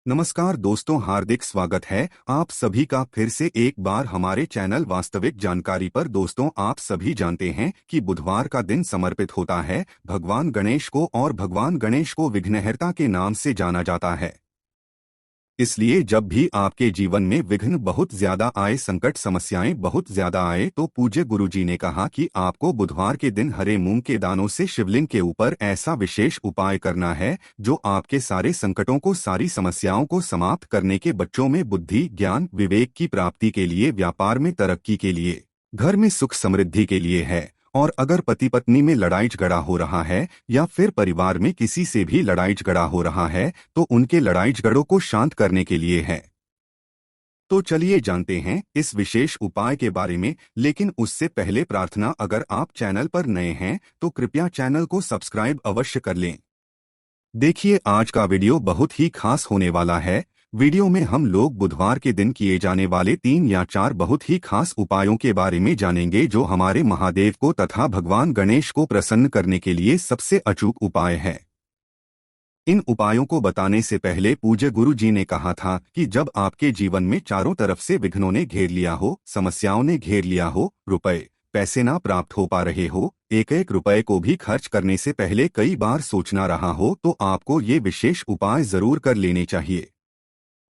नमस्कार दोस्तों, हार्दिक स्वागत है आप सभी का फिर से एक बार हमारे चैनल वास्तविक जानकारी पर। दोस्तों, आप सभी जानते हैं कि बुधवार का दिन समर्पित होता है भगवान गणेश को, और भगवान गणेश को विघ्नहर्ता के नाम से जाना जाता है। इसलिए जब भी आपके जीवन में विघ्न बहुत ज्यादा आए, संकट समस्याएं बहुत ज्यादा आए, तो पूज्य गुरुजी ने कहा कि आपको बुधवार के दिन हरे मूंग के दानों से शिवलिंग के ऊपर ऐसा विशेष उपाय करना है जो आपके सारे संकटों को, सारी समस्याओं को समाप्त करने के, बच्चों में बुद्धि, ज्ञान, विवेक की प्राप्ति के लिए, व्यापार में तरक्की के लिए, घर में सुख समृद्धि के लिए है। और अगर पति पत्नी में लड़ाई झगड़ा हो रहा है या फिर परिवार में किसी से भी लड़ाई झगड़ा हो रहा है तो उनके लड़ाई झगड़ों को शांत करने के लिए है। तो चलिए जानते हैं इस विशेष उपाय के बारे में, लेकिन उससे पहले प्रार्थना, अगर आप चैनल पर नए हैं तो कृपया चैनल को सब्सक्राइब अवश्य कर लें। देखिए, आज का वीडियो बहुत ही खास होने वाला है। वीडियो में हम लोग बुधवार के दिन किए जाने वाले 3 या 4 बहुत ही खास उपायों के बारे में जानेंगे जो हमारे महादेव को तथा भगवान गणेश को प्रसन्न करने के लिए सबसे अचूक उपाय है। इन उपायों को बताने से पहले पूज्य गुरु जी ने कहा था कि जब आपके जीवन में चारों तरफ से विघ्नों ने घेर लिया हो, समस्याओं ने घेर लिया हो, रुपए पैसे ना प्राप्त हो पा रहे हो, एक एक रुपए को भी खर्च करने से पहले कई बार सोचना रहा हो, तो आपको ये विशेष उपाय जरूर कर लेने चाहिए।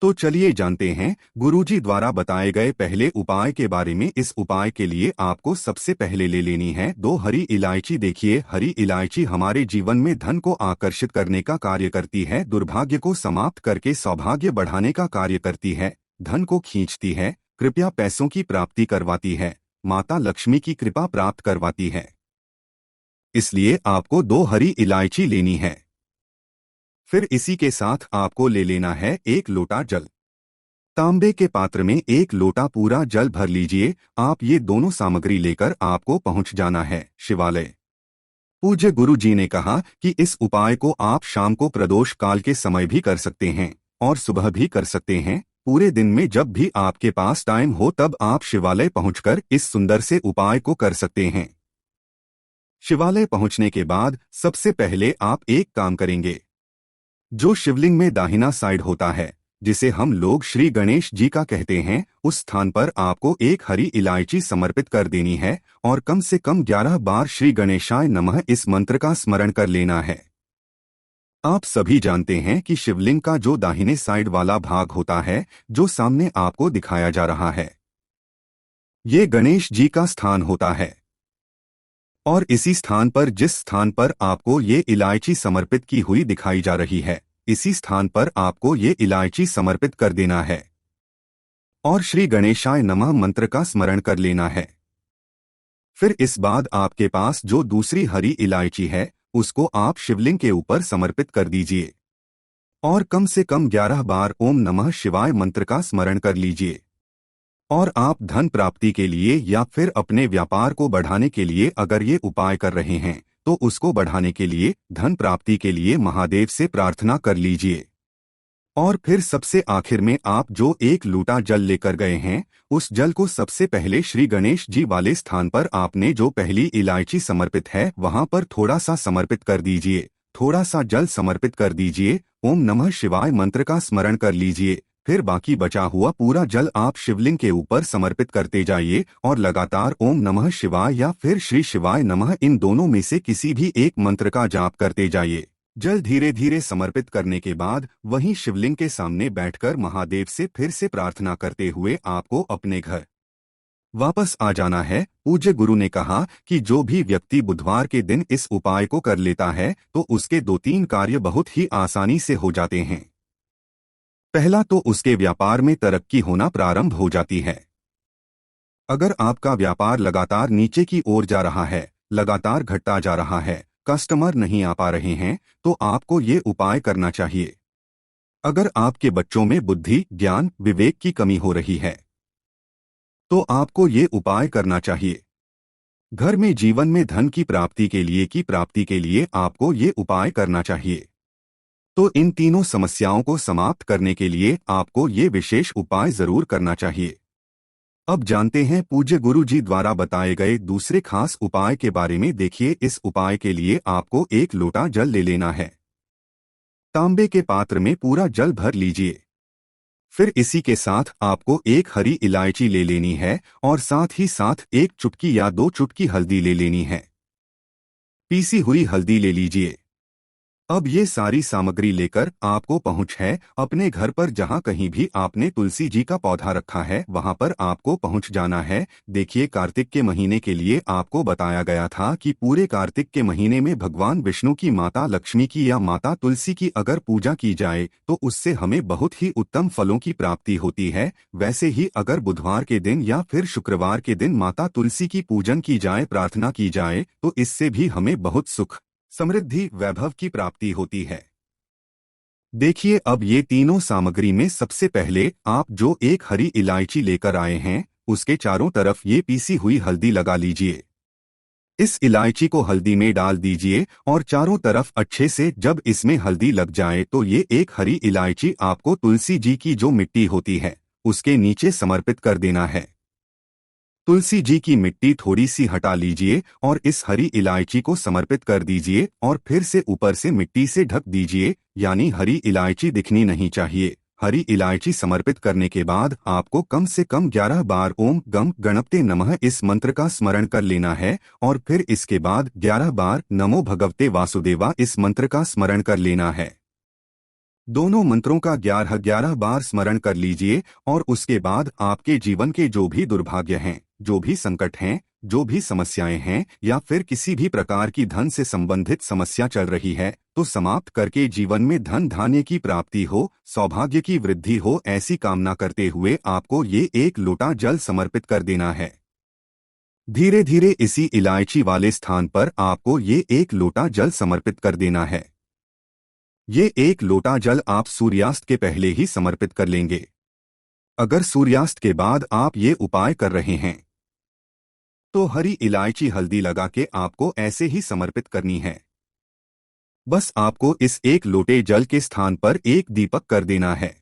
तो चलिए जानते हैं गुरुजी द्वारा बताए गए पहले उपाय के बारे में। इस उपाय के लिए आपको सबसे पहले ले लेनी है 2 हरी इलायची। देखिए, हरी इलायची हमारे जीवन में धन को आकर्षित करने का कार्य करती है, दुर्भाग्य को समाप्त करके सौभाग्य बढ़ाने का कार्य करती है, धन को खींचती है, कृपया पैसों की प्राप्ति करवाती है, माता लक्ष्मी की कृपा प्राप्त करवाती है। इसलिए आपको 2 हरी इलायची लेनी है। फिर इसी के साथ आपको ले लेना है 1 लोटा जल। तांबे के पात्र में 1 लोटा पूरा जल भर लीजिए। आप ये दोनों सामग्री लेकर आपको पहुंच जाना है शिवालय। पूज्य गुरु जी ने कहा कि इस उपाय को आप शाम को प्रदोष काल के समय भी कर सकते हैं और सुबह भी कर सकते हैं। पूरे दिन में जब भी आपके पास टाइम हो तब आप शिवालय पहुंचकर इस सुंदर से उपाय को कर सकते हैं। शिवालय पहुंचने के बाद सबसे पहले आप एक काम करेंगे। जो शिवलिंग में दाहिना साइड होता है, जिसे हम लोग श्री गणेश जी का कहते हैं, उस स्थान पर आपको 1 हरी इलायची समर्पित कर देनी है और कम से कम 11 बार श्री गणेशाय नमः इस मंत्र का स्मरण कर लेना है। आप सभी जानते हैं कि शिवलिंग का जो दाहिने साइड वाला भाग होता है, जो सामने आपको दिखाया जा रहा है, ये गणेश जी का स्थान होता है। और इसी स्थान पर, जिस स्थान पर आपको ये इलायची समर्पित की हुई दिखाई जा रही है, इसी स्थान पर आपको ये इलायची समर्पित कर देना है और श्री गणेशाय नमः मंत्र का स्मरण कर लेना है। फिर इस बाद आपके पास जो दूसरी हरी इलायची है, उसको आप शिवलिंग के ऊपर समर्पित कर दीजिए और कम से कम 11 बार ओम नमः शिवाय मंत्र का स्मरण कर लीजिए। और आप धन प्राप्ति के लिए या फिर अपने व्यापार को बढ़ाने के लिए अगर ये उपाय कर रहे हैं, तो उसको बढ़ाने के लिए, धन प्राप्ति के लिए महादेव से प्रार्थना कर लीजिए। और फिर सबसे आखिर में आप जो 1 लोटा जल लेकर गए हैं, उस जल को सबसे पहले श्री गणेश जी वाले स्थान पर आपने जो पहली इलायची समर्पित है वहां पर थोड़ा सा समर्पित कर दीजिए। थोड़ा सा जल समर्पित कर दीजिए, ओम नमः शिवाय मंत्र का स्मरण कर लीजिए। फिर बाकी बचा हुआ पूरा जल आप शिवलिंग के ऊपर समर्पित करते जाइए और लगातार ओम नमः शिवाय या फिर श्री शिवाय नमः, इन दोनों में से किसी भी एक मंत्र का जाप करते जाइए। जल धीरे धीरे समर्पित करने के बाद वहीं शिवलिंग के सामने बैठकर महादेव से फिर से प्रार्थना करते हुए आपको अपने घर वापस आ जाना है। पूज्य गुरु ने कहा कि जो भी व्यक्ति बुधवार के दिन इस उपाय को कर लेता है तो उसके 2-3 कार्य बहुत ही आसानी से हो जाते हैं। पहला तो उसके व्यापार में तरक्की होना प्रारंभ हो जाती है। अगर आपका व्यापार लगातार नीचे की ओर जा रहा है, लगातार घटता जा रहा है, कस्टमर नहीं आ पा रहे हैं, तो आपको ये उपाय करना चाहिए। अगर आपके बच्चों में बुद्धि, ज्ञान, विवेक की कमी हो रही है, तो आपको ये उपाय करना चाहिए। घर में, जीवन में धन की प्राप्ति के लिए आपको ये उपाय करना चाहिए। तो इन तीनों समस्याओं को समाप्त करने के लिए आपको ये विशेष उपाय जरूर करना चाहिए। अब जानते हैं पूज्य गुरु जी द्वारा बताए गए दूसरे खास उपाय के बारे में। देखिए, इस उपाय के लिए आपको 1 लोटा जल ले लेना है। तांबे के पात्र में पूरा जल भर लीजिए। फिर इसी के साथ आपको एक हरी इलायची ले लेनी है और साथ ही साथ एक चुटकी या 2 चुटकी हल्दी ले लेनी है। पीसी हुई हल्दी ले लीजिए। अब ये सारी सामग्री लेकर आपको पहुंच है अपने घर पर, जहां कहीं भी आपने तुलसी जी का पौधा रखा है वहां पर आपको पहुंच जाना है। देखिए, कार्तिक के महीने के लिए आपको बताया गया था कि पूरे कार्तिक के महीने में भगवान विष्णु की, माता लक्ष्मी की या माता तुलसी की अगर पूजा की जाए तो उससे हमें बहुत ही उत्तम फलों की प्राप्ति होती है। वैसे ही अगर बुधवार के दिन या फिर शुक्रवार के दिन माता तुलसी की पूजन की जाए, प्रार्थना की जाए, तो इससे भी हमें बहुत सुख, समृद्धि, वैभव की प्राप्ति होती है। देखिए, अब ये तीनों सामग्री में सबसे पहले आप जो एक हरी इलायची लेकर आए हैं उसके चारों तरफ ये पीसी हुई हल्दी लगा लीजिए। इस इलायची को हल्दी में डाल दीजिए और चारों तरफ अच्छे से जब इसमें हल्दी लग जाए तो ये एक हरी इलायची आपको तुलसी जी की जो मिट्टी होती है उसके नीचे समर्पित कर देना है। तुलसी जी की मिट्टी थोड़ी सी हटा लीजिए और इस हरी इलायची को समर्पित कर दीजिए और फिर से ऊपर से मिट्टी से ढक दीजिए, यानी हरी इलायची दिखनी नहीं चाहिए। हरी इलायची समर्पित करने के बाद आपको कम से कम 11 बार ओम गम गणपते नमः इस मंत्र का स्मरण कर लेना है और फिर इसके बाद 11 बार नमो भगवते वासुदेवा इस मंत्र का स्मरण कर लेना है। दोनों मंत्रों का 11 बार स्मरण कर लीजिए और उसके बाद आपके जीवन के जो भी दुर्भाग्य हैं, जो भी संकट हैं, जो भी समस्याएं हैं या फिर किसी भी प्रकार की धन से संबंधित समस्या चल रही है तो समाप्त करके जीवन में धन धान्य की प्राप्ति हो, सौभाग्य की वृद्धि हो, ऐसी कामना करते हुए आपको ये एक लोटा जल समर्पित कर देना है। धीरे धीरे इसी इलायची वाले स्थान पर आपको ये एक लोटा जल समर्पित कर देना है। ये एक लोटा जल आप सूर्यास्त के पहले ही समर्पित कर लेंगे। अगर सूर्यास्त के बाद आप ये उपाय कर रहे हैं तो हरी इलायची हल्दी लगा के आपको ऐसे ही समर्पित करनी है। बस आपको इस एक लोटे जल के स्थान पर एक दीपक कर देना है।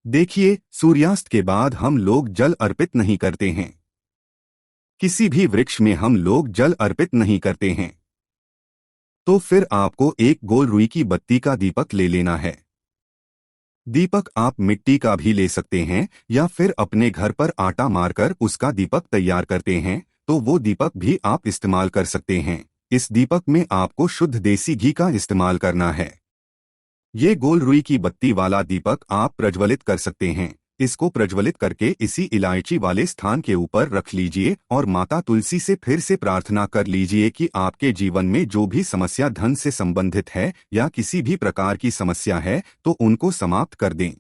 देखिए, सूर्यास्त के बाद हम लोग जल अर्पित नहीं करते हैं। किसी भी वृक्ष में हम लोग जल अर्पित नहीं करते हैं। तो फिर आपको एक गोल रुई की बत्ती का दीपक ले लेना है। दीपक आप मिट्टी का भी ले सकते हैं या फिर अपने घर पर आटा मारकर उसका दीपक तैयार करते हैं तो वो दीपक भी आप इस्तेमाल कर सकते हैं। इस दीपक में आपको शुद्ध देसी घी का इस्तेमाल करना है। ये गोल रुई की बत्ती वाला दीपक आप प्रज्वलित कर सकते हैं। इसको प्रज्वलित करके इसी इलायची वाले स्थान के ऊपर रख लीजिए और माता तुलसी से फिर से प्रार्थना कर लीजिए कि आपके जीवन में जो भी समस्या धन से संबंधित है या किसी भी प्रकार की समस्या है तो उनको समाप्त कर दें।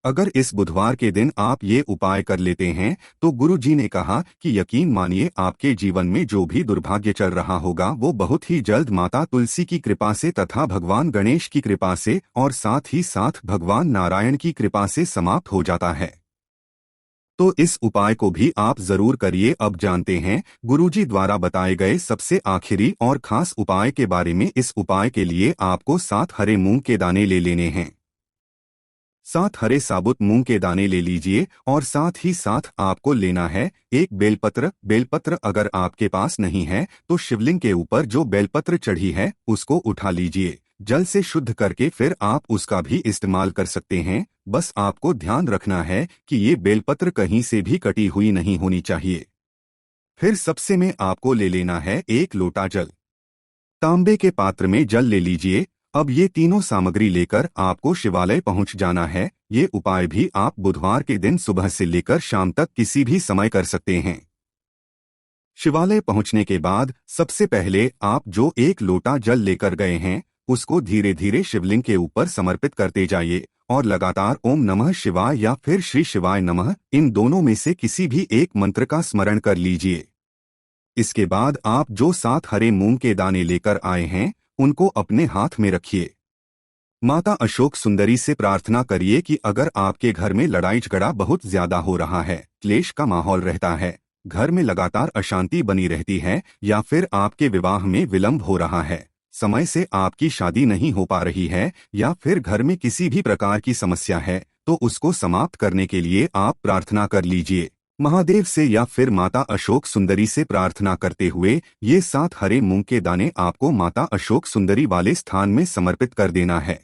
अगर इस बुधवार के दिन आप ये उपाय कर लेते हैं तो गुरु जी ने कहा कि यकीन मानिए आपके जीवन में जो भी दुर्भाग्य चल रहा होगा वो बहुत ही जल्द माता तुलसी की कृपा से तथा भगवान गणेश की कृपा से और साथ ही साथ भगवान नारायण की कृपा से समाप्त हो जाता है। तो इस उपाय को भी आप जरूर करिए। अब जानते हैं गुरुजी द्वारा बताए गए सबसे आखिरी और खास उपाय के बारे में। इस उपाय के लिए आपको 7 हरे मूंग के दाने ले लेने हैं। 7 हरे साबुत मूंग के दाने ले लीजिए और साथ ही साथ आपको लेना है एक बेलपत्र। बेलपत्र अगर आपके पास नहीं है तो शिवलिंग के ऊपर जो बेलपत्र चढ़ी है उसको उठा लीजिए, जल से शुद्ध करके फिर आप उसका भी इस्तेमाल कर सकते हैं। बस आपको ध्यान रखना है कि ये बेलपत्र कहीं से भी कटी हुई नहीं होनी चाहिए। फिर सबसे में आपको ले लेना है एक लोटा जल। तांबे के पात्र में जल ले लीजिए। अब ये तीनों सामग्री लेकर आपको शिवालय पहुंच जाना है। ये उपाय भी आप बुधवार के दिन सुबह से लेकर शाम तक किसी भी समय कर सकते हैं। शिवालय पहुंचने के बाद सबसे पहले आप जो एक लोटा जल लेकर गए हैं उसको धीरे धीरे शिवलिंग के ऊपर समर्पित करते जाइए और लगातार ओम नमः शिवाय या फिर श्री शिवाय नमः इन दोनों में से किसी भी एक मंत्र का स्मरण कर लीजिए। इसके बाद आप जो 7 हरे मूंग के दाने लेकर आए हैं उनको अपने हाथ में रखिए। माता अशोक सुंदरी से प्रार्थना करिए कि अगर आपके घर में लड़ाई झगड़ा बहुत ज्यादा हो रहा है, क्लेश का माहौल रहता है, घर में लगातार अशांति बनी रहती है या फिर आपके विवाह में विलंब हो रहा है, समय से आपकी शादी नहीं हो पा रही है या फिर घर में किसी भी प्रकार की समस्या है तो उसको समाप्त करने के लिए आप प्रार्थना कर लीजिए। महादेव से या फिर माता अशोक सुंदरी से प्रार्थना करते हुए ये 7 हरे मूंग के दाने आपको माता अशोक सुंदरी वाले स्थान में समर्पित कर देना है।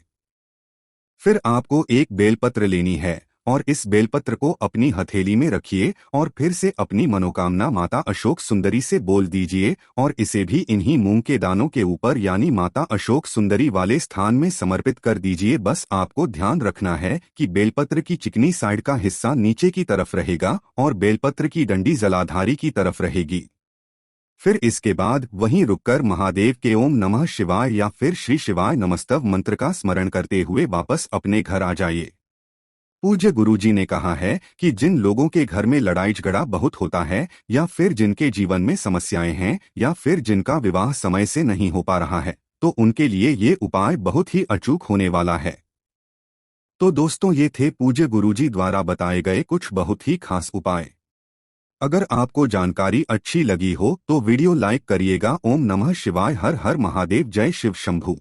फिर आपको एक बेलपत्र लेनी है और इस बेलपत्र को अपनी हथेली में रखिए और फिर से अपनी मनोकामना माता अशोक सुंदरी से बोल दीजिए और इसे भी इन्हीं मूंग के दानों के ऊपर यानी माता अशोक सुंदरी वाले स्थान में समर्पित कर दीजिए। बस आपको ध्यान रखना है कि बेलपत्र की चिकनी साइड का हिस्सा नीचे की तरफ रहेगा और बेलपत्र की डंडी जलाधारी की तरफ रहेगी। फिर इसके बाद वहीं रुककर महादेव के ओम नमः शिवाय या फिर श्री शिवाय नमस्तव मंत्र का स्मरण करते हुए वापस अपने घर आ जाइए। पूज्य गुरुजी ने कहा है कि जिन लोगों के घर में लड़ाई झगड़ा बहुत होता है या फिर जिनके जीवन में समस्याएं हैं या फिर जिनका विवाह समय से नहीं हो पा रहा है, तो उनके लिए ये उपाय बहुत ही अचूक होने वाला है। तो दोस्तों, ये थे पूज्य गुरुजी द्वारा बताए गए कुछ बहुत ही खास उपाय। अगर आपको जानकारी अच्छी लगी हो तो वीडियो लाइक करिएगा। ओम नमः शिवाय। हर हर महादेव। जय शिव शंभू।